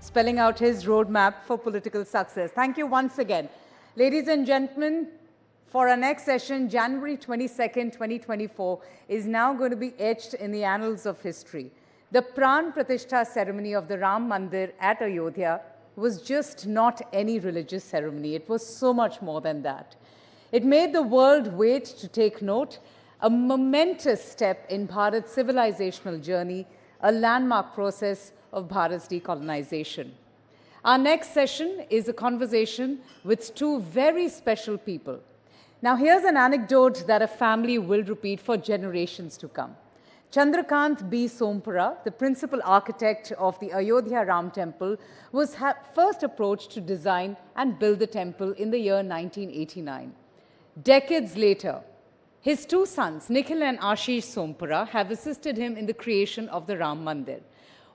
spelling out his roadmap for political success. Thank you once again. Ladies and gentlemen, for our next session, January 22nd, 2024, is now going to be etched in the annals of history. The Pran Pratishtha ceremony of the Ram Mandir at Ayodhya was just not any religious ceremony. It was so much more than that. It made the world wait to take note, a momentous step in Bharat's civilizational journey, a landmark process of Bharat's decolonization. Our next session is a conversation with two very special people. Now, here's an anecdote that a family will repeat for generations to come. Chandrakant B. Sompura, the principal architect of the Ayodhya Ram Temple, was first approached to design and build the temple in the year 1989. Decades later, his two sons, Nikhil and Ashish Sompura, have assisted him in the creation of the Ram Mandir.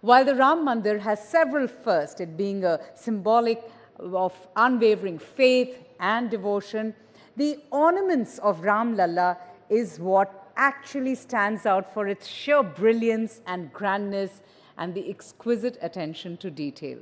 While the Ram Mandir has several firsts, it being a symbolic of unwavering faith and devotion, the ornaments of Ram Lalla is what actually stands out for its sheer brilliance and grandness and the exquisite attention to detail.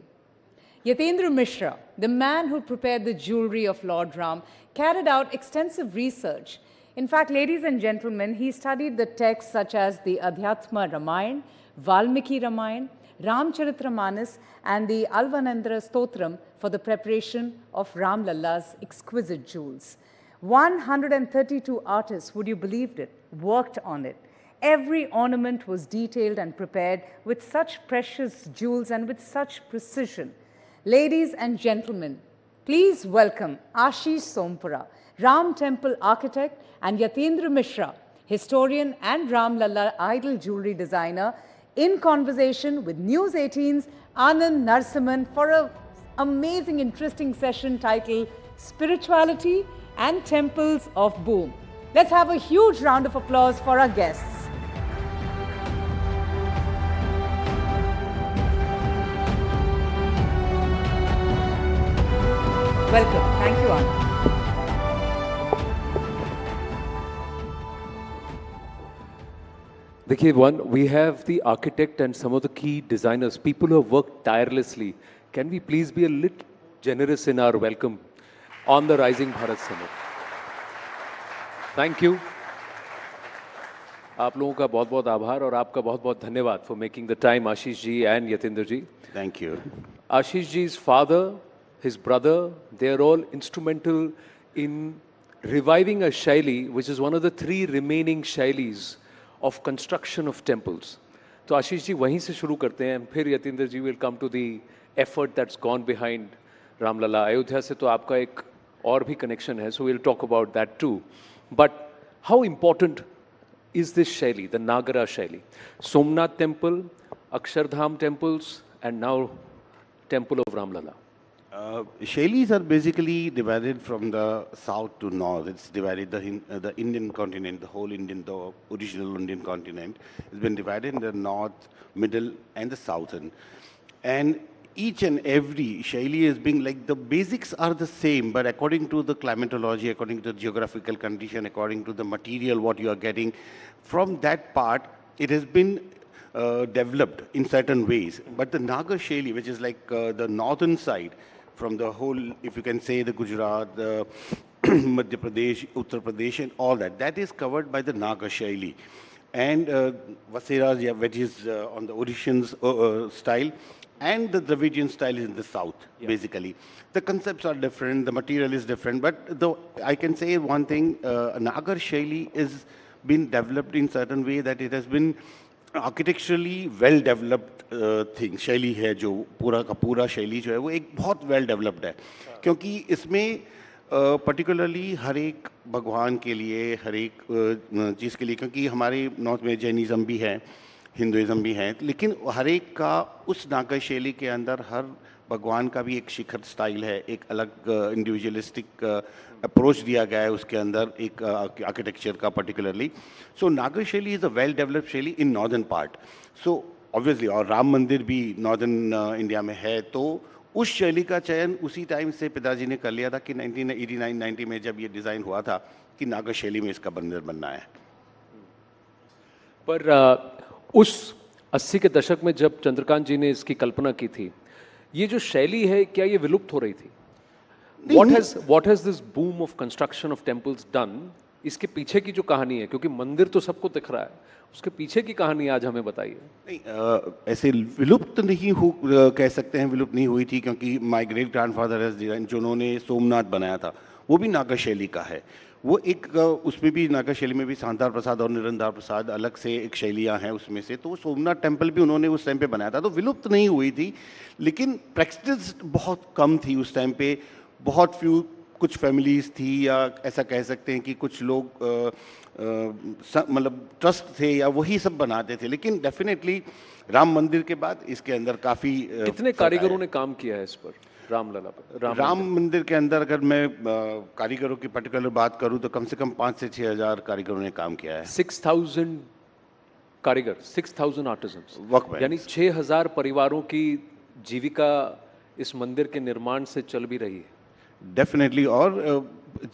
Yatindra Mishra, the man who prepared the jewelry of Lord Ram, carried out extensive research. In fact, ladies and gentlemen, he studied the texts such as the Adhyatma Ramayana, Valmiki Ramayana, Ramcharitramanas, and the Alvanandra Stotram for the preparation of Ram Lalla's exquisite jewels. 132 artists, would you believe it, worked on it. Every ornament was detailed and prepared with such precious jewels and with such precision. Ladies and gentlemen, please welcome Ashish Sompura, Ram Temple architect, and Yatindra Mishra, historian and Ram Lalla idol jewelry designer, in conversation with News 18's Anand Narsiman for an amazing, interesting session titled Spirituality and Temples of Boom. Let's have a huge round of applause for our guests. Welcome. Thank you, Anand. We have the architect and some of the key designers, people who have worked tirelessly. Can we please be a little generous in our welcome on the Rising Bharat Summit? Thank you. आप लोगों का बहुत-बहुत आभार और आपका बहुत-बहुत धन्यवाद for making the time, Ashish ji and Yatindra ji. Thank you. Ashish ji's father, his brother, they are all instrumental in reviving a Shaili, which is one of the three remaining Shailis of construction of temples. तो आशीष जी वहीं से शुरू करते हैं, फिर यतींद्र जी will come to the effort that's gone behind Ram Lalla. Ayodhya से तो आपका एक और भी connection है, so we'll talk about that too. But how important is this Shaili, the Nagara Shaili? Somnath Temple, Akshardham temples, and now Temple of Ram Lalla. Shailis are basically divided from the south to north. It's divided the Indian continent, the whole Indian, the original Indian continent, has been divided in the north, middle, and the southern. And each and every Shaili is being like the basics are the same, but according to the climatology, according to the geographical condition, according to the material what you are getting, from that part, it has been developed in certain ways. But the Nagar Shaili, which is like the northern side, from the whole, if you can say the Gujarat, the Madhya Pradesh, Uttar Pradesh, and all that, that is covered by the Nagar Shaili. And Vaseras, which is on the Orishans style, and the Dravidian style is in the south, basically. The concepts are different, the material is different, but I can say one thing, Nagar Shaili is been developed in certain way that it has been architecturally well developed thing. शैली है जो पूरा का पूरा शैली जो है वो एक बहुत well developed है, क्योंकि इसमें particularly हर एक भगवान के लिए, हर एक चीज़ के लिए, क्योंकि हमारे नॉर्थ में जैनिज़्म भी है, हिंदुइज़्म भी है, लेकिन हर एक का उस नागर शैली के अंदर हर भगवान का भी एक शिखर स्टाइल है, एक अलग इंडिविजुअलिस्टिक अप्रोच दिया गया है उसके अंदर एक आर्किटेक्चर का particularly. So नागर शैली is a well developed शैली in northern part. So obviously और राम मंदिर भी नॉर्दर्न इंडिया में है, तो उस शैली का चयन उसी टाइम से पिताजी ने कर लिया था कि 1989-90 में जब ये डिज़ाइन हुआ था कि नागर शैली में इसका मंदिर बनना है. पर उस 80 के दशक में जब चंद्रकांत जी ने इसकी कल्पना की थी, ये जो शैली है क्या ये विलुप्त हो रही थी? नहीं, what has this boom of construction of temples done? इसके पीछे की जो कहानी है, क्योंकि मंदिर तो सबको दिख रहा है, उसके पीछे की कहानी आज हमें बताइए। नहीं, ऐसे विलुप्त नहीं कह सकते हैं, विलुप्त नहीं हुई थी, क्योंकि माय ग्रेट ग्रैंडफादर जिन्होंने सोमनाथ बनाया था वो भी नागा शैली का है। वो एक उसमें भी नागा शैली में भी शांतार प्रसाद और निरंधार प्रसाद अलग से एक शैलियाँ हैं उसमें से, तो वो सोमनाथ टेम्पल भी उन्होंने उस टाइम पे बनाया था, तो विलुप्त नहीं हुई थी, लेकिन प्रैक्टिस बहुत कम थी उस टाइम पे। बहुत फ्यू कुछ फैमिलीज थी, या ऐसा कह सकते हैं कि कुछ लोग मतलब ट्रस्ट थे या वही सब बनाते थे, लेकिन डेफिनेटली राम मंदिर के बाद इसके अंदर काफ़ी कितने कारीगरों ने काम किया है इस पर, रामलला पर? राम मंदिर के अंदर अगर मैं कारीगरों की पर्टिकुलर बात करूं तो कम से कम 5 से 6 हज़ार कारीगरों ने काम किया है। 6,000 कारीगर, 6,000 आर्टिजन्स, वर्कमैन, यानी 6,000 परिवारों की जीविका इस मंदिर के निर्माण से चल भी रही है। डेफिनेटली। और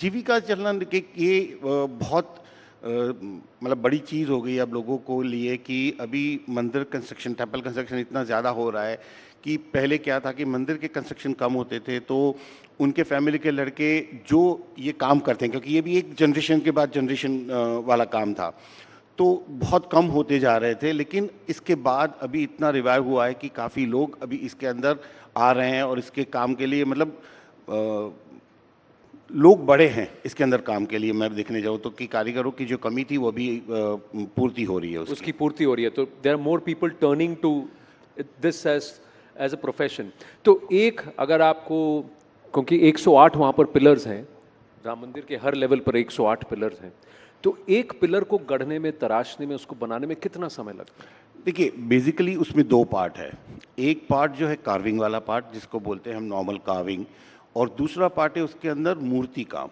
जीविका चलना के ये बहुत मतलब बड़ी चीज़ हो गई अब लोगों को लिए कि अभी मंदिर कंस्ट्रक्शन, टेम्पल कंस्ट्रक्शन इतना ज़्यादा हो रहा है कि पहले क्या था कि मंदिर के कंस्ट्रक्शन कम होते थे तो उनके फैमिली के लड़के जो ये काम करते हैं, क्योंकि ये भी एक जनरेशन के बाद जनरेशन वाला काम था, तो बहुत कम होते जा रहे थे। लेकिन इसके बाद अभी इतना रिवाइव हुआ है कि काफ़ी लोग अभी इसके अंदर आ रहे हैं और इसके काम के लिए मतलब लोग बड़े हैं इसके अंदर काम के लिए। मैं देखने जाऊँ तो कि कारीगरों की जो कमी थी वो भी पूर्ति हो रही है, उसकी पूर्ति हो रही है, तो there are more people turning to this as a profession. तो एक अगर आपको, क्योंकि 108 वहाँ पर पिलर्स हैं, राम मंदिर के हर लेवल पर 108 पिलर्स हैं, तो एक पिलर को गढ़ने में, तराशने में, उसको बनाने में कितना समय लगता है? देखिए, बेसिकली उसमें 2 पार्ट है। एक पार्ट जो है कार्विंग वाला पार्ट जिसको बोलते हैं हम नॉर्मल कार्विंग, और दूसरा पार्ट है उसके अंदर मूर्ति काम।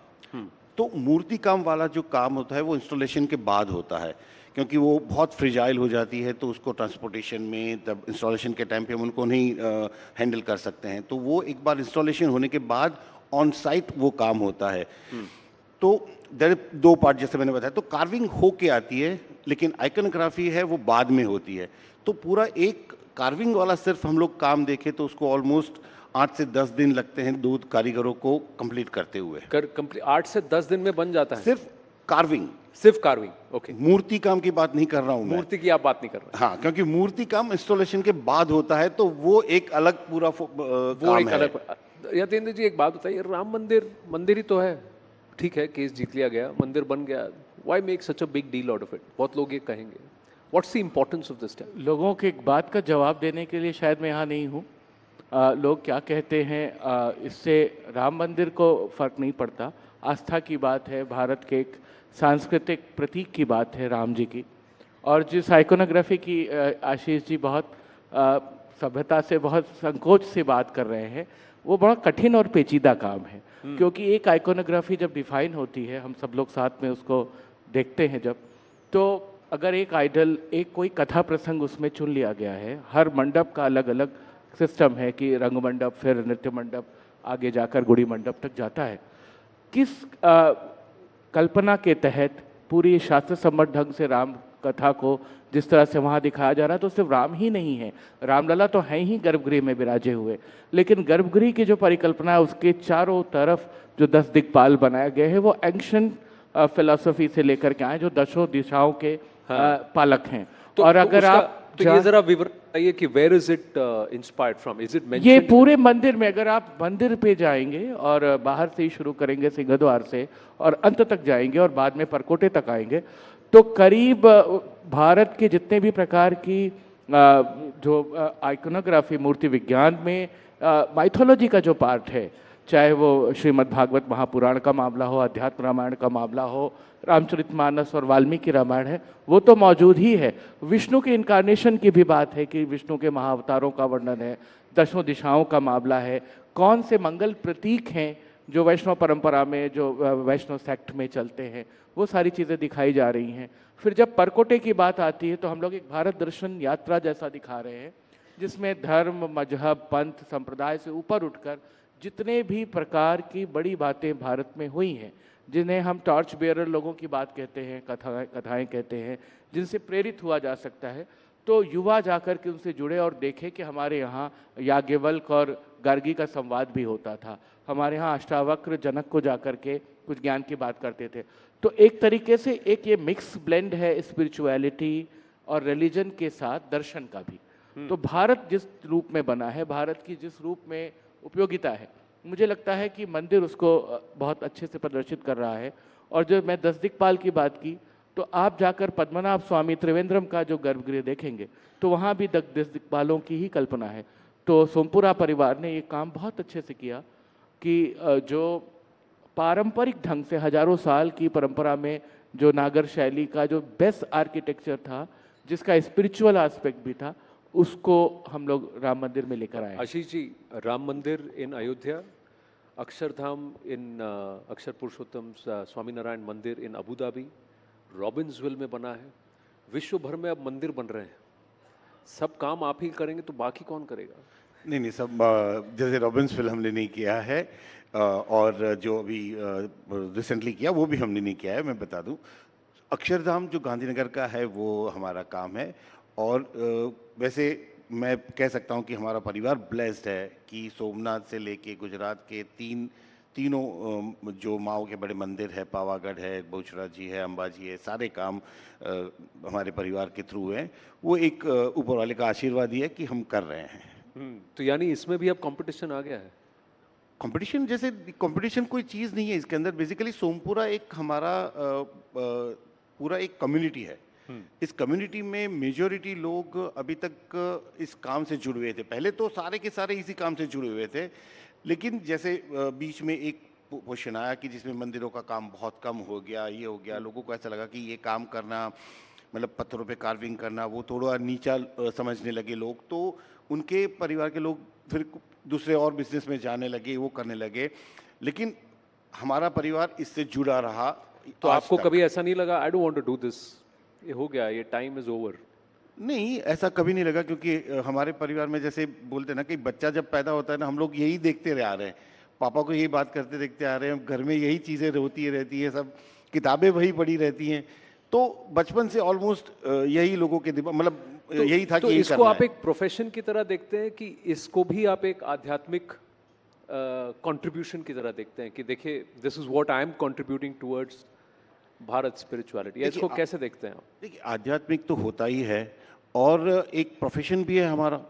तो मूर्ति काम वाला जो काम होता है वो इंस्टॉलेशन के बाद होता है, क्योंकि वो बहुत फ्रिजाइल हो जाती है, तो उसको ट्रांसपोर्टेशन में तब इंस्टॉलेशन के टाइम पे हम उनको नहीं हैंडल कर सकते हैं, तो वो एक बार इंस्टॉलेशन होने के बाद ऑन साइट वो काम होता है। तो देयर 2 पार्ट जैसे मैंने बताया, तो कार्विंग होके आती है, लेकिन आइकनोग्राफी है वो बाद में होती है। तो पूरा एक कार्विंग वाला सिर्फ हम लोग काम देखें तो उसको ऑलमोस्ट 8 से 10 दिन लगते हैं 2 कारीगरों को कंप्लीट करते हुए। 8 से 10 दिन में बन जाता है सिर्फ कार्विंग? सिर्फ कार्विंग, ओके। मूर्ति काम की बात नहीं कर रहा हूँ मैं। मूर्ति की आप बात नहीं कर रहे? हाँ, क्योंकि मूर्ति काम इंस्टॉलेशन के बाद होता है, तो वो एक अलग पूरा वो एक अलग। यतेंद्र जी एक बात बताइए, राम मंदिर मंदिर ही तो है, ठीक है, केस जीत लिया गया, मंदिर बन गया, why make such a big deal out of it? बहुत लोग ये कहेंगे, what's the importance of this temple? लोगों के एक बात का जवाब देने के लिए शायद मैं यहाँ नहीं हूँ। लोग क्या कहते हैं, इससे राम मंदिर को फर्क नहीं पड़ता। आस्था की बात है, भारत के एक सांस्कृतिक प्रतीक की बात है राम जी की, और जिस आइकोनोग्राफी की आशीष जी बहुत सभ्यता से, बहुत संकोच से बात कर रहे हैं, वो बड़ा कठिन और पेचीदा काम है। क्योंकि एक आइकोनोग्राफी जब डिफाइन होती है, हम सब लोग साथ में उसको देखते हैं जब, तो अगर एक आइडल, एक कोई कथा प्रसंग उसमें चुन लिया गया है, हर मंडप का अलग अलग सिस्टम है कि रंग मंडप, फिर नृत्य मंडप, आगे जाकर गुड़ी मंडप तक जाता है। किस कल्पना के तहत पूरी शास्त्र सम्मत ढंग से राम कथा को जिस तरह से वहाँ दिखाया जा रहा है, तो सिर्फ राम ही नहीं है, रामलला तो हैं ही गर्भगृह में विराजे हुए, लेकिन गर्भगृह की जो परिकल्पना है उसके चारों तरफ जो 10 दिक्पाल बनाए गए हैं वो एंशिएंट फिलॉसफी से लेकर के आए, जो 10 दिशाओं के पालक हैं। तो, और अगर आप ये जरा विवरण बताइए कि where is it inspired from? Is it mentioned? ये पूरे मंदिर में, अगर आप मंदिर पे जाएंगे और बाहर से ही शुरू करेंगे सिंहद्वार से और अंत तक जाएंगे और बाद में परकोटे तक आएंगे, तो करीब भारत के जितने भी प्रकार की जो आइकोनोग्राफी, मूर्ति विज्ञान में माइथोलॉजी का जो पार्ट है, चाहे वो श्रीमद् भागवत महापुराण का मामला हो, अध्यात्म रामायण का मामला हो, रामचरितमानस और वाल्मीकि रामायण है, वो तो मौजूद ही है। विष्णु के इनकारनेशन की भी बात है कि विष्णु के महाअवतारों का वर्णन है, 10 दिशाओं का मामला है, कौन से मंगल प्रतीक हैं जो वैष्णव परंपरा में, जो वैष्णव सेक्ट में चलते हैं, वो सारी चीज़ें दिखाई जा रही हैं। फिर जब परकोटे की बात आती है तो हम लोग एक भारत दर्शन यात्रा जैसा दिखा रहे हैं, जिसमें धर्म, मजहब, पंथ, संप्रदाय से ऊपर उठकर जितने भी प्रकार की बड़ी बातें भारत में हुई हैं, जिन्हें हम टॉर्च बेयरर लोगों की बात कहते हैं, कथाएं कहते हैं, जिनसे प्रेरित हुआ जा सकता है, तो युवा जाकर के उनसे जुड़े और देखे कि हमारे यहाँ याज्ञवल्क और गार्गी का संवाद भी होता था, हमारे यहाँ अष्टावक्र जनक को जाकर के कुछ ज्ञान की बात करते थे। तो एक तरीके से एक ये मिक्स ब्लेंड है स्पिरिचुअलिटी और रिलीजन के साथ दर्शन का भी। तो भारत जिस रूप में बना है, भारत की जिस रूप में उपयोगिता है, मुझे लगता है कि मंदिर उसको बहुत अच्छे से प्रदर्शित कर रहा है। और जो मैं 10 दिक्पाल की बात की, तो आप जाकर पद्मनाभ स्वामी त्रिवेंद्रम का जो गर्भगृह देखेंगे तो वहाँ भी 10 दिक्पालों की ही कल्पना है। तो सोमपुरा परिवार ने ये काम बहुत अच्छे से किया कि जो पारंपरिक ढंग से हजारों साल की परंपरा में जो नागर शैली का जो बेस्ट आर्किटेक्चर था, जिसका स्पिरिचुअल एस्पेक्ट भी था, उसको हम लोग राम मंदिर में लेकर आए। आशीष जी, राम मंदिर इन अयोध्या, अक्षरधाम इन अक्षर पुरुषोत्तम स्वामी नारायण मंदिर इन अबू धाबी, रॉबिन्सविल में बना है। विश्व भर में अब मंदिर बन रहे हैं। सब काम आप ही करेंगे तो बाकी कौन करेगा? नहीं नहीं, सब जैसे रॉबिन्सविल हमने नहीं किया है, और जो अभी रिसेंटली किया वो भी हमने नहीं किया है। मैं बता दूं, अक्षरधाम जो गांधीनगर का है वो हमारा काम है। और वैसे मैं कह सकता हूं कि हमारा परिवार ब्लेस्ड है कि सोमनाथ से लेके गुजरात के तीनों जो माओ के बड़े मंदिर है, पावागढ़ है, बहुचरा जी है, अंबाजी है, सारे काम हमारे परिवार के थ्रू हैं। वो एक ऊपर वाले का आशीर्वाद ही है कि हम कर रहे हैं। तो यानी इसमें भी अब कंपटीशन आ गया है? कंपटीशन जैसे कंपटीशन कोई चीज़ नहीं है इसके अंदर। बेसिकली सोमपुरा एक हमारा पूरा एक कम्युनिटी है। इस कम्युनिटी में मेजॉरिटी लोग अभी तक इस काम से जुड़े हुए थे। पहले तो सारे के सारे इसी काम से जुड़े हुए थे, लेकिन जैसे बीच में एक क्वेश्चन आया कि जिसमें मंदिरों का काम बहुत कम हो गया, ये हो गया, लोगों को ऐसा लगा कि ये काम करना मतलब पत्थरों पे कार्विंग करना वो थोड़ा नीचा समझने लगे लोग। तो उनके परिवार के लोग फिर दूसरे और बिजनेस में जाने लगे, वो करने लगे। लेकिन हमारा परिवार इससे जुड़ा रहा। तो आपको कभी ऐसा नहीं लगा I don't want to do this, ये हो गया, ये टाइम इज ओवर? नहीं, ऐसा कभी नहीं लगा, क्योंकि हमारे परिवार में जैसे बोलते हैं ना कि बच्चा जब पैदा होता है ना, हम लोग यही देखते आ रहे हैं, पापा को यही बात करते देखते आ रहे हैं, घर में यही चीज़ें होती रहती है, सब किताबें वही पड़ी रहती हैं। तो बचपन से ऑलमोस्ट यही लोगों के दिमाग मतलब यही था तो कि इसको आप एक प्रोफेशन की तरह देखते हैं कि इसको भी आप एक आध्यात्मिक कंट्रीब्यूशन की तरह देखते हैं कि देखिए this is what I am contributing towards Bharat spirituality? इसको कैसे देखते हैं आप? देखिए, आध्यात्मिक तो होता ही है और एक प्रोफेशन भी है हमारा,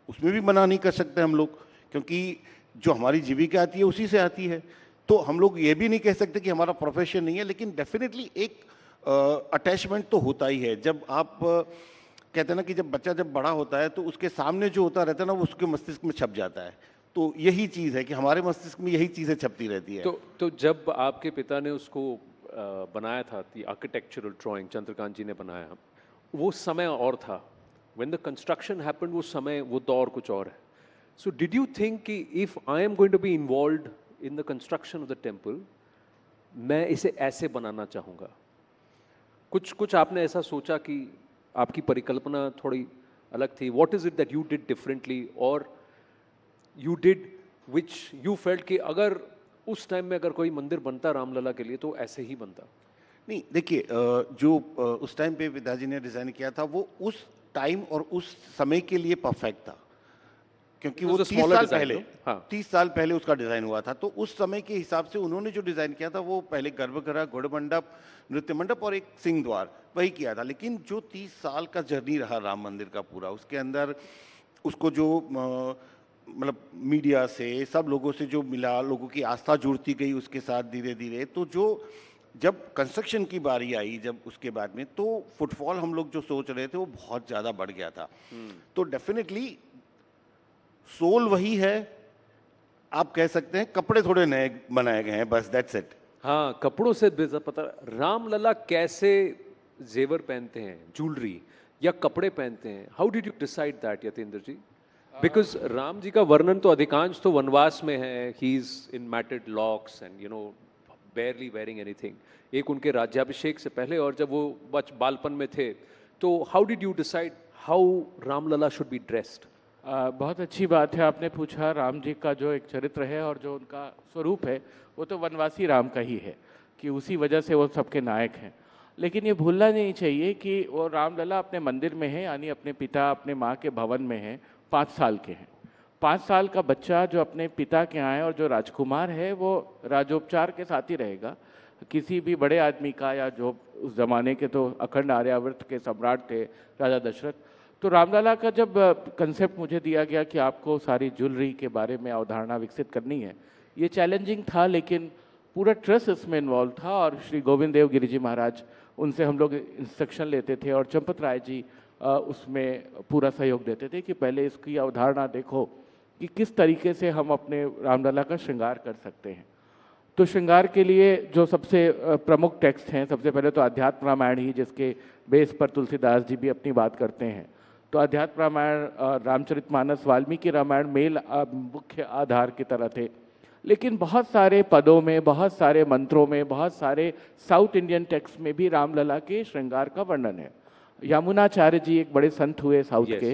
उसमें भी मना नहीं कर सकते हम लोग, क्योंकि जो हमारी जीविका आती है उसी से आती है। तो हम लोग ये भी नहीं कह सकते कि हमारा प्रोफेशन नहीं है, लेकिन डेफिनेटली एक अटैचमेंट तो होता ही है। जब आप कहते हैं ना कि जब बच्चा जब बड़ा होता है तो उसके सामने जो होता रहता है ना वो उसके मस्तिष्क में छप जाता है। तो यही चीज़ है कि हमारे मस्तिष्क में यही चीज़ें छपती रहती है। तो जब आपके पिता ने उसको बनाया था, दी आर्किटेक्चरल ड्राइंग चंद्रकांत जी ने बनाया, वो समय और था, व्हेन द कंस्ट्रक्शन हैपेंड, वो समय वो दौर कुछ और है। सो डिड यू थिंक कि if I am going to be involved in the construction of the temple, मैं इसे ऐसे बनाना चाहूँगा? कुछ आपने ऐसा सोचा कि आपकी परिकल्पना थोड़ी अलग थी? What is it that you did differently और you did which you felt कि अगर उस टाइम में अगर कोई मंदिर बनता रामलला के लिए तो ऐसे ही बनता? नहीं, देखिए, जो उस टाइम पे पिताजी ने डिज़ाइन किया था वो उस टाइम और उस समय के लिए परफेक्ट था, क्योंकि वो 30 साल पहले उसका डिज़ाइन हुआ था। तो उस समय के हिसाब से उन्होंने जो डिज़ाइन किया था वो पहले गर्भगृह, गुड़ मंडप, नृत्य मंडप और एक सिंह द्वार वही किया था। लेकिन जो 30 साल का जर्नी रहा राम मंदिर का पूरा, उसके अंदर उसको जो मतलब मीडिया से सब लोगों से जो मिला, लोगों की आस्था जुड़ती गई उसके साथ धीरे धीरे, तो जो जब कंस्ट्रक्शन की बारी आई जब उसके बाद में, तो फुटफॉल हम लोग जो सोच रहे थे वो बहुत ज़्यादा बढ़ गया था। तो डेफिनेटली सोल वही है, आप कह सकते हैं कपड़े थोड़े नए बनाए गए हैं, बस दैट्स इट। हाँ, कपड़ों से पता। रामलला कैसे जेवर पहनते हैं, ज्वेलरी या कपड़े पहनते हैं? How did you decide that Yatendra ji? Because Ram ji का वर्णन तो अधिकांश तो वनवास में है, he is in matted locks and you know barely wearing anything, एक उनके राज्याभिषेक से पहले और जब वो बालपन में थे। तो how did you decide how Ramlala should be dressed? बहुत अच्छी बात है आपने पूछा। राम जी का जो एक चरित्र है और जो उनका स्वरूप है वो तो वनवासी राम का ही है कि उसी वजह से वो सबके नायक हैं। लेकिन ये भूलना नहीं चाहिए कि वो रामलला अपने मंदिर में है, यानी अपने पिता अपने माँ के भवन में है, 5 साल के हैं। 5 साल का बच्चा जो अपने पिता के यहाँ है और जो राजकुमार है वो राजोपचार के साथ ही रहेगा। किसी भी बड़े आदमी का, या जो उस जमाने के तो अखंड आर्यावर्त के सम्राट थे राजा दशरथ, तो रामलला का जब कंसेप्ट मुझे दिया गया कि आपको सारी ज्वेलरी के बारे में अवधारणा विकसित करनी है, ये चैलेंजिंग था, लेकिन पूरा ट्रस्ट इसमें इन्वॉल्व था। और श्री गोविंद देव गिरि जी महाराज, उनसे हम लोग इंस्ट्रक्शन लेते थे, और चंपत राय जी उसमें पूरा सहयोग देते थे कि पहले इसकी अवधारणा देखो कि किस तरीके से हम अपने रामलला का श्रृंगार कर सकते हैं। तो श्रृंगार के लिए जो सबसे प्रमुख टेक्स्ट हैं, सबसे पहले तो अध्यात्म रामायण ही, जिसके बेस पर तुलसीदास जी भी अपनी बात करते हैं। तो अध्यात्म रामायण, रामचरितमानस, वाल्मीकि रामायण मेल मुख्य आधार की तरह थे, लेकिन बहुत सारे पदों में, बहुत सारे मंत्रों में, बहुत सारे साउथ इंडियन टेक्स्ट में भी रामलला के श्रृंगार का वर्णन है। यमुनाचार्य जी एक बड़े संत हुए साउथ के,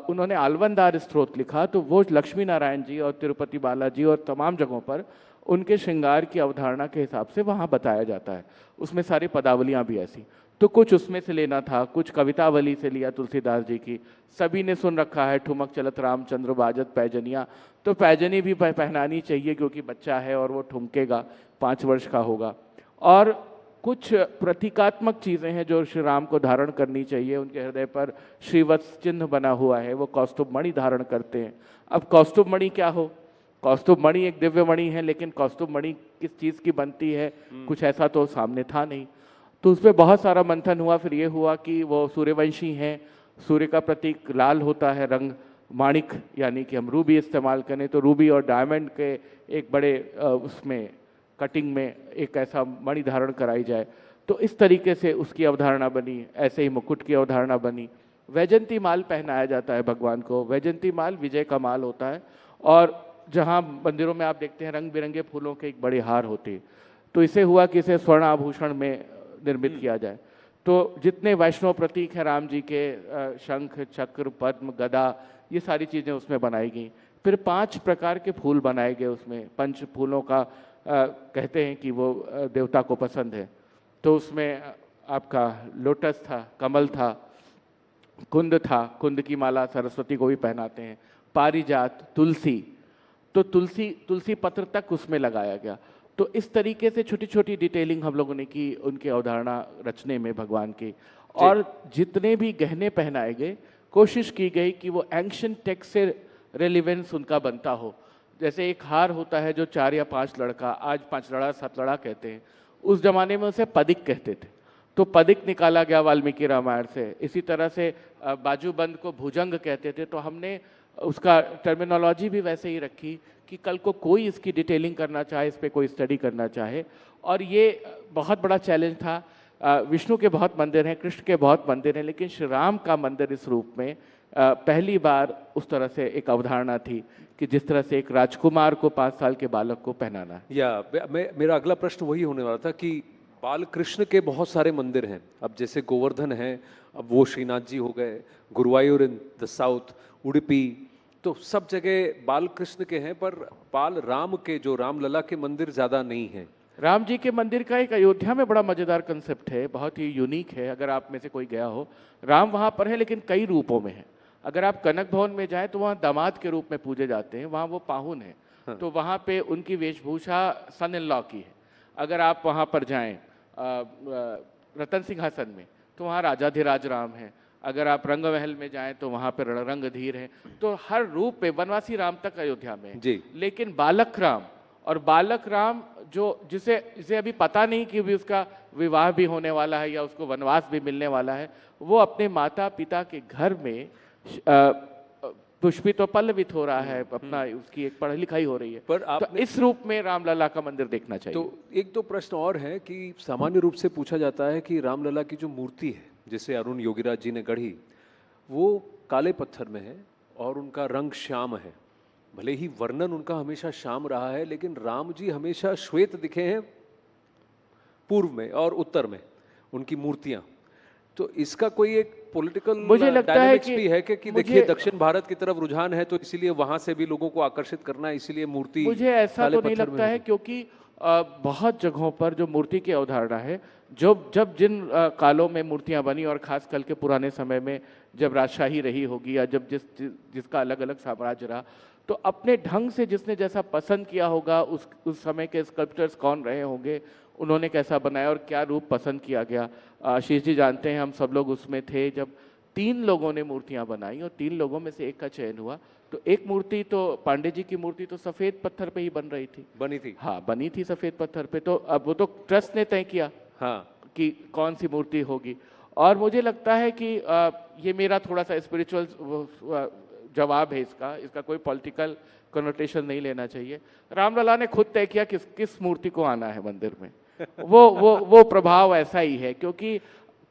उन्होंने आलवंदार स्तोत्र लिखा, तो वो लक्ष्मी नारायण जी और तिरुपति बालाजी और तमाम जगहों पर उनके श्रृंगार की अवधारणा के हिसाब से वहाँ बताया जाता है। उसमें सारी पदावलियाँ भी ऐसी, तो कुछ उसमें से लेना था, कुछ कवितावली से लिया तुलसीदास जी की। सभी ने सुन रखा है ठुमक चलत रामचंद्र बाजत पैजनिया, तो पैजनी भी पहनानी चाहिए क्योंकि बच्चा है और वो ठुमकेगा, 5 वर्ष का होगा। और कुछ प्रतीकात्मक चीज़ें हैं जो श्री राम को धारण करनी चाहिए। उनके हृदय पर श्रीवत्स चिन्ह बना हुआ है, वो कौस्तुभ मणि धारण करते हैं। अब कौस्तुभ मणि क्या हो? कौस्तुभ मणि एक दिव्य मणि है, लेकिन कौस्तुभ मणि किस चीज़ की बनती है, कुछ ऐसा तो सामने था नहीं। तो उस पर बहुत सारा मंथन हुआ। फिर ये हुआ कि वो सूर्यवंशी हैं, सूर्य का प्रतीक लाल होता है रंग, माणिक यानी कि हम रूबी इस्तेमाल करें तो रूबी और डायमंड के एक बड़े उसमें कटिंग में एक ऐसा मणि धारण कराई जाए, तो इस तरीके से उसकी अवधारणा बनी। ऐसे ही मुकुट की अवधारणा बनी। वैजंती माल पहनाया जाता है भगवान को। वैजंती माल विजय का माल होता है, और जहाँ मंदिरों में आप देखते हैं रंग बिरंगे फूलों के एक बड़े हार होते हैं, तो इसे हुआ कि इसे स्वर्ण आभूषण में निर्मित किया जाए। तो जितने वैष्णव प्रतीक हैं राम जी के, शंख चक्र पद्म गदा, ये सारी चीज़ें उसमें बनाई गई। फिर 5 प्रकार के फूल बनाए गए उसमें। 5 फूलों का कहते हैं कि वो देवता को पसंद है। तो उसमें आपका लोटस था, कमल था, कुंद था, कुंद की माला सरस्वती को भी पहनाते हैं, पारिजात, तुलसी, तो तुलसी पत्र तक उसमें लगाया गया। तो इस तरीके से छोटी छोटी डिटेलिंग हम लोगों ने की उनकी अवधारणा रचने में भगवान की। और जितने भी गहने पहनाए गए, कोशिश की गई कि वो एंशिएंट टेक्स्ट से रेलिवेंस उनका बनता हो। जैसे एक हार होता है जो 4 या 5 लड़का, आज 5 लड़ा 7 लड़ा कहते हैं, उस जमाने में उसे पदिक कहते थे। तो पदिक निकाला गया वाल्मीकि रामायण से। इसी तरह से बाजूबंद को भुजंग कहते थे, तो हमने उसका टर्मिनोलॉजी भी वैसे ही रखी कि कल को कोई इसकी डिटेलिंग करना चाहे, इस पर कोई स्टडी करना चाहे। और ये बहुत बड़ा चैलेंज था। विष्णु के बहुत मंदिर हैं, कृष्ण के बहुत मंदिर हैं, लेकिन श्री राम का मंदिर इस रूप में पहली बार उस तरह से एक अवधारणा थी कि जिस तरह से एक राजकुमार को 5 साल के बालक को पहनाना है। मेरा अगला प्रश्न वही होने वाला था कि बाल कृष्ण के बहुत सारे मंदिर हैं। अब जैसे गोवर्धन है, अब वो श्रीनाथ जी हो गए, Guruvayur in the south, Udupi, तो सब जगह बाल कृष्ण के हैं, पर बाल राम के, जो रामलला के मंदिर ज़्यादा नहीं हैं। राम जी के मंदिर का एक अयोध्या में बड़ा मज़ेदार कंसेप्ट है, बहुत ही यूनिक है। अगर आप में से कोई गया हो, राम वहाँ पर है लेकिन कई रूपों में है। अगर आप कनक भवन में जाएं तो वहाँ दामाद के रूप में पूजे जाते हैं, वहाँ वो पाहुन है। हाँ। तो वहाँ पे उनकी वेशभूषा सन इन लॉ की है। अगर आप वहाँ पर जाएं रतन सिंहासन में, तो वहाँ राजाधिराज राम है। अगर आप रंग महल में जाएं तो वहाँ पर रंगधीर है। तो हर रूप पे वनवासी राम तक अयोध्या में है। लेकिन बालक राम, और बालक राम जिसे अभी पता नहीं कि भी उसका विवाह भी होने वाला है या उसको वनवास भी मिलने वाला है, वो अपने माता पिता के घर में पुष्पित और पल्लवित हो रहा है, अपना उसकी एक पढ़ाई लिखाई हो रही है। पर तो इस रूप में रामलला का मंदिर देखना चाहिए। तो एक दो प्रश्न और है कि सामान्य रूप से पूछा जाता है कि रामलला की जो मूर्ति है, जिसे अरुण योगीराज जी ने गढ़ी, वो काले पत्थर में है और उनका रंग श्याम है। भले ही वर्णन उनका हमेशा श्याम रहा है, लेकिन राम जी हमेशा श्वेत दिखे हैं पूर्व में और उत्तर में उनकी मूर्तियां। तो इसका कोई एक पॉलिटिकल मुझे लगता है कि देखिए दक्षिण भारत की तरफ रुझान है, तो इसीलिए वहां से भी लोगों को आकर्षित करना है, इसीलिए मूर्ति मुझे ऐसा तो नहीं लगता है, क्योंकि बहुत जगहों पर जो मूर्ति की अवधारणा है, जब जिन कालों में मूर्तियां बनी और खास करके पुराने समय में जब राजशाही रही होगी या जब जिसका अलग अलग साम्राज्य रहा, तो अपने ढंग से जिसने जैसा पसंद किया होगा, उस समय के स्कल्प्टर्स कौन रहे होंगे, उन्होंने कैसा बनाया और क्या रूप पसंद किया गया। आशीष जी जानते हैं, हम सब लोग उसमें थे जब 3 लोगों ने मूर्तियां बनाई और 3 लोगों में से एक का चयन हुआ। तो एक मूर्ति तो पांडे जी की मूर्ति तो सफ़ेद पत्थर पे ही बनी थी। हाँ, बनी थी सफ़ेद पत्थर पे। तो अब वो तो ट्रस्ट ने तय किया कि कौन सी मूर्ति होगी। और मुझे लगता है कि ये मेरा थोड़ा सा स्पिरिचुअल जवाब है इसका कोई पॉलिटिकल कनोटेशन नहीं लेना चाहिए। रामलला ने खुद तय किया किस मूर्ति को आना है मंदिर में। वो प्रभाव ऐसा ही है, क्योंकि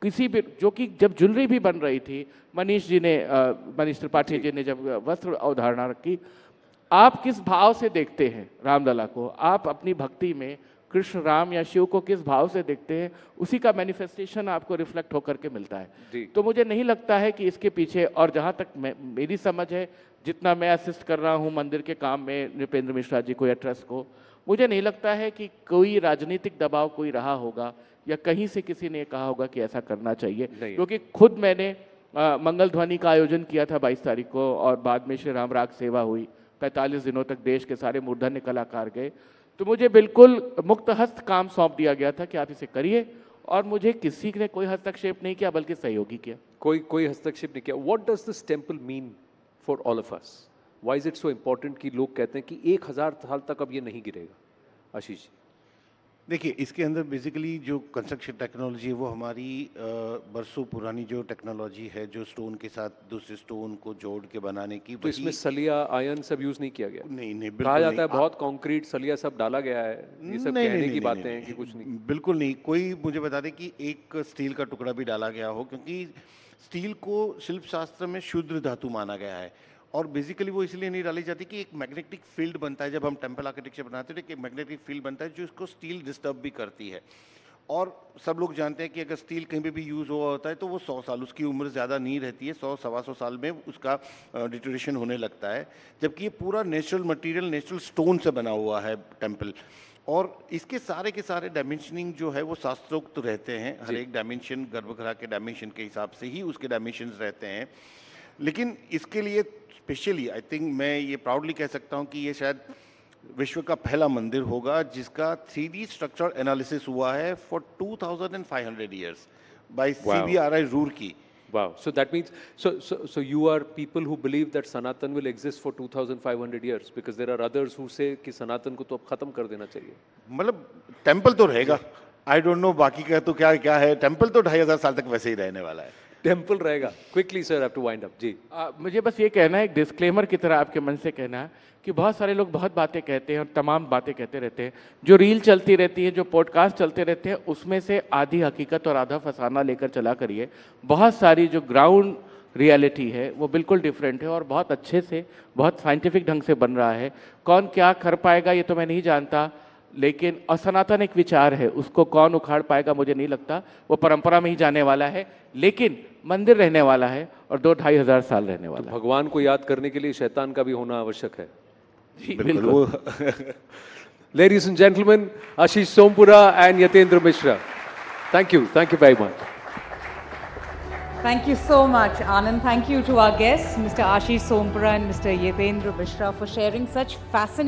किसी भी जो कि जब ज्वेलरी भी बन रही थी, मनीष त्रिपाठी जी ने जब वस्त्र अवधारणा रखी, आप किस भाव से देखते हैं रामलला को, आप अपनी भक्ति में कृष्ण, राम या शिव को किस भाव से देखते हैं, उसी का मैनिफेस्टेशन आपको रिफ्लेक्ट होकर के मिलता है। तो मुझे नहीं लगता है कि इसके पीछे, और जहाँ तक मेरी समझ है, जितना मैं असिस्ट कर रहा हूँ मंदिर के काम में नृपेंद्र मिश्रा जी को या ट्रस्ट को, मुझे नहीं लगता है कि कोई राजनीतिक दबाव कोई रहा होगा या कहीं से किसी ने कहा होगा कि ऐसा करना चाहिए। क्योंकि खुद मैंने मंगल ध्वनि का आयोजन किया था 22 तारीख को, और बाद में श्री राम राग सेवा हुई। 45 दिनों तक देश के सारे मूर्धन्य कलाकार गए। तो मुझे बिल्कुल मुक्त हस्त काम सौंप दिया गया था कि आप इसे करिए, और मुझे किसी ने कोई हस्तक्षेप नहीं किया, बल्कि सहयोगी किया। कोई हस्तक्षेप नहीं किया। What does this temple mean for all of us? Why is it so important कि लोग कहते हैं कि 1000 साल तक अब ये नहीं गिरेगा? आशीष जी, देखिए, इसके अंदर बेसिकली जो कंस्ट्रक्शन टेक्नोलॉजी है वो हमारी बरसों पुरानी जो टेक्नोलॉजी है, जो स्टोन के साथ दूसरे स्टोन को जोड़ के बनाने की। तो इसमें सलिया, आयरन सब यूज नहीं किया गया? नहीं, बिल्कुल कहा जाता है बहुत कंक्रीट, सलिया सब डाला गया है। ये सब कहने की बातें हैं कि कुछ नहीं। बिल्कुल नहीं। कोई मुझे बता दे कि एक स्टील का टुकड़ा भी डाला गया हो, क्योंकि स्टील को शिल्प शास्त्र में शुद्ध धातु माना गया है। और बेसिकली वो इसलिए नहीं डाली जाती कि एक मैग्नेटिक फील्ड बनता है जब हम टेम्पल आर्किटेक्चर बनाते हैं, तो एक मैग्नेटिक फील्ड बनता है जो इसको स्टील डिस्टर्ब भी करती है। और सब लोग जानते हैं कि अगर स्टील कहीं पे भी यूज़ हुआ होता है तो वो 100 साल, उसकी उम्र ज़्यादा नहीं रहती है, 100-125 साल में उसका डिटोरेशन होने लगता है। जबकि ये पूरा नेचुरल मटेरियल, नेचुरल स्टोन से बना हुआ है टेम्पल। और इसके सारे के सारे डायमेंशनिंग जो है वो शास्त्रोक्त रहते हैं। हर एक डायमेंशन गर्भगृह के डायमेंशन के हिसाब से ही उसके डायमेंशंस रहते हैं। लेकिन इसके लिए स्पेशली आई थिंक मैं ये प्राउडली कह सकता हूँ कि ये शायद विश्व का पहला मंदिर होगा जिसका 3D स्ट्रक्चर एनालिसिस हुआ है for 2500 years bye CBRI Roorkee. Wow. So that means, so you are people who believe that Sanatan will exist for 2500 years, because there are others who say कि सनातन को तो अब खत्म कर देना चाहिए। मतलब टेम्पल तो रहेगा, आई डोंट नो बाकी का तो क्या है। टेम्पल तो 2500 साल तक वैसे ही रहने वाला है। टेम्पल रहेगा। Quickly sir, have to wind up जी। मुझे बस ये कहना है, एक डिस्क्लेमर की तरह आपके मन से कहना है कि बहुत सारे लोग बहुत बातें कहते हैं और तमाम बातें कहते रहते हैं। जो रील चलती रहती है, जो पॉडकास्ट चलते रहते हैं, उसमें से आधी हकीकत और आधा फसाना लेकर चला करिए। बहुत सारी जो ग्राउंड रियलिटी है वो बिल्कुल डिफरेंट है और बहुत अच्छे से, बहुत साइंटिफिक ढंग से बन रहा है। कौन क्या कर पाएगा ये तो मैं नहीं जानता, लेकिन असनातन एक विचार है, उसको कौन उखाड़ पाएगा मुझे नहीं लगता। वो परंपरा में ही जाने वाला है, लेकिन मंदिर रहने वाला है और 2-2.5 हज़ार साल रहने वाला है। भगवान को याद करने के लिए शैतान का भी होना आवश्यक है। जी बिल्कुल। Ladies and gentlemen, Ashish Sompura and Yatendra Mishra. Thank you very much. Thank you so much, Anand. Thank you to our guests, Mr. Ashish Sompura and Mr. Yatendra Mishra, for sharing such fascinating